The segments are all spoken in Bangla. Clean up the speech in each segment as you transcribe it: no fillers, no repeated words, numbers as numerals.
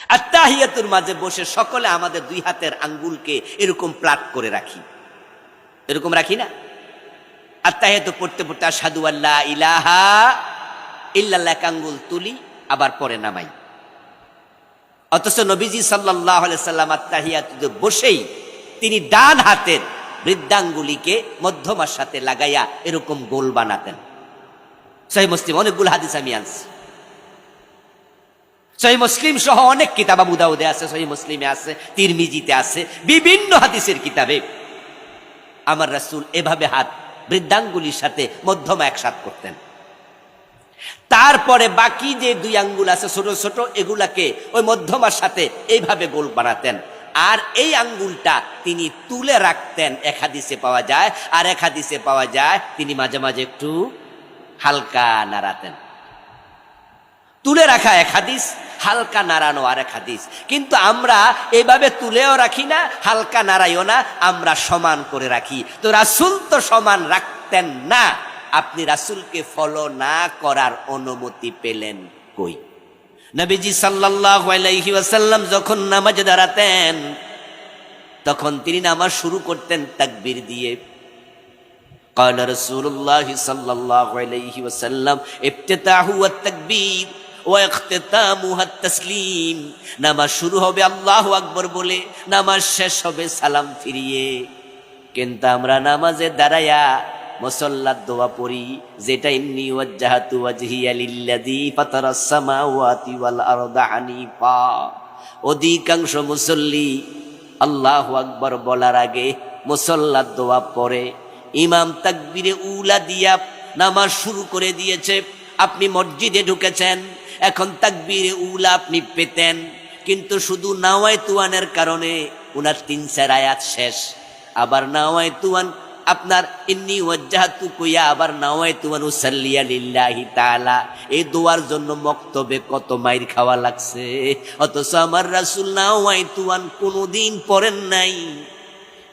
আত্তাহিয়াতুর মাঝে বসে সকলে আমাদের দুই হাতের আঙ্গুলকে এরকম প্লাট করে রাখি, এরকম রাখি না? আত্তাহিয়াতু পড়তে পড়তে আশহাদু আল্লা ইলাহা ইল্লাল্লাহ আঙ্গুল তুলি, আবার পরে নামাই। অথচ নবীজি সাল্লাল্লাহু আলাইহি সাল্লাম আত্তাহিয়াতুতে বসেই তিনি ডান হাতের বৃদ্ধাঙ্গুলিকে মধ্যমার সাথে লাগাইয়া এরকম গোল বানাতেন। সহিহ মুসলিম অনেকগুলো হাদিস আমি আনছি। সহিহ মুসলিম সহ অনেক কিতাব, আবু দাউদে আছে, সহিহ মুসলিমে আছে, তিরমিজিতে আছে, বিভিন্ন হাদিসের কিতাবে আমার রাসূল এভাবে হাত বৃদ্ধাঙ্গুলির সাথে মধ্যমা একসাথ করতেন। তারপরে বাকি যে দুই আঙ্গুল আছে ছোট ছোট, এগুলাকে ওই মধ্যমার সাথে এইভাবে গোল বানাতেন। আর এই আঙ্গুলটা তিনি তুলে রাখতেন, এক হাদিসে পাওয়া যায়। আর এক হাদিসে পাওয়া যায় তিনি মাঝে মাঝে একটু হালকা নাড়াতেন। তুলে রাখা এক হাদিস, হালকা নাড়ানো আর এক হাদিস। কিন্তু আমরা এইভাবে তুলেও রাখি না, হালকা নাড়াইও না, আমরা সমান করে রাখি। তো রাসূল তো সমান রাখতেন না। আপনি রাসূলকে ফলো না করার অনুমতি পেলেন কই? নবীজি সাল্লাল্লাহু আলাইহি ওয়াসাল্লাম যখন নামাজে দাঁড়াতেন তখন তিনি নামাজ শুরু করতেন তাকবীর দিয়ে। ক্বালা রাসূলুল্লাহ সাল্লাল্লাহু আলাইহি ওয়াসাল্লাম ইফতিতাহু ওয়াত তাকবীর ওয়া ইখতিতামুহু আত তাসলিম। নামাজ শুরু হবে আল্লাহু আকবার বলে, নামাজ শেষ হবে সালাম ফিরিয়ে। কিন্তু আমরা নামাজে দাঁড়ায়া মুসাল্লাত দোয়া পড়ি, যেটা ইন্নী ওয়াজ্জাহাতু ওয়াজহিয়া লিল্লাযী ফাতারাস সামাওয়াতি ওয়াল আরদা হানিফা। অধিকাংশ মুসল্লি আল্লাহু আকবার বলার আগে মুসাল্লাত দোয়া পড়ে, ইমাম তাকবীরে উলা দিয়া নামাজ শুরু করে দিয়েছে। আপনি মসজিদে ঢুকেছেন, এখন তাকবীরে উলা আপনি পেতেন, কিন্তু শুধু নাওয়াইতুয়ানের কারণে উনার ৩-৪ আয়াত শেষ। আবার নাওয়াইতুয়ান আপনার ইন্নী ওয়াজ্জাহাতু কইয়া আবার নাওয়াইতু আন উসাল্লিয়া লিল্লাহি তাআলা, এই দোয়ার জন্য মক্তবে কত মাইর খাওয়া লাগছে। অথচ আমার রাসূল নাওয়াইতু আন কোনোদিন পড়েন নাই,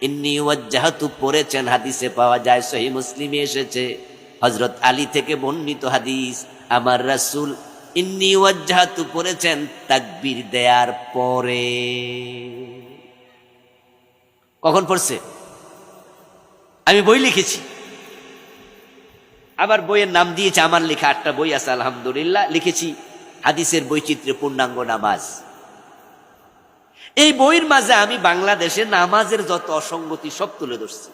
ইন্নী ওয়াজ্জাহাতু পড়েছেন। হাদিসে পাওয়া যায়, সহিহ মুসলিমে এসেছে, হযরত আলী থেকে বর্ণিত হাদিস, আমার রাসূল ইন্নী ওয়াজ্জাহাতু পড়েছেন তাকবীর দেওয়ার পরে। কখন পড়ছে? আমি বই লিখেছি, আবার বইয়ের নাম দিয়েছি, আমার লেখা 8টা বই আছে আলহামদুলিল্লাহ, লিখেছি হাদিসের বৈচিত্র্য পূর্ণাঙ্গ নামাজ। এই বইয়ের মাঝে আমি বাংলাদেশে নামাজের যত অসঙ্গতি সব তুলে ধরছি।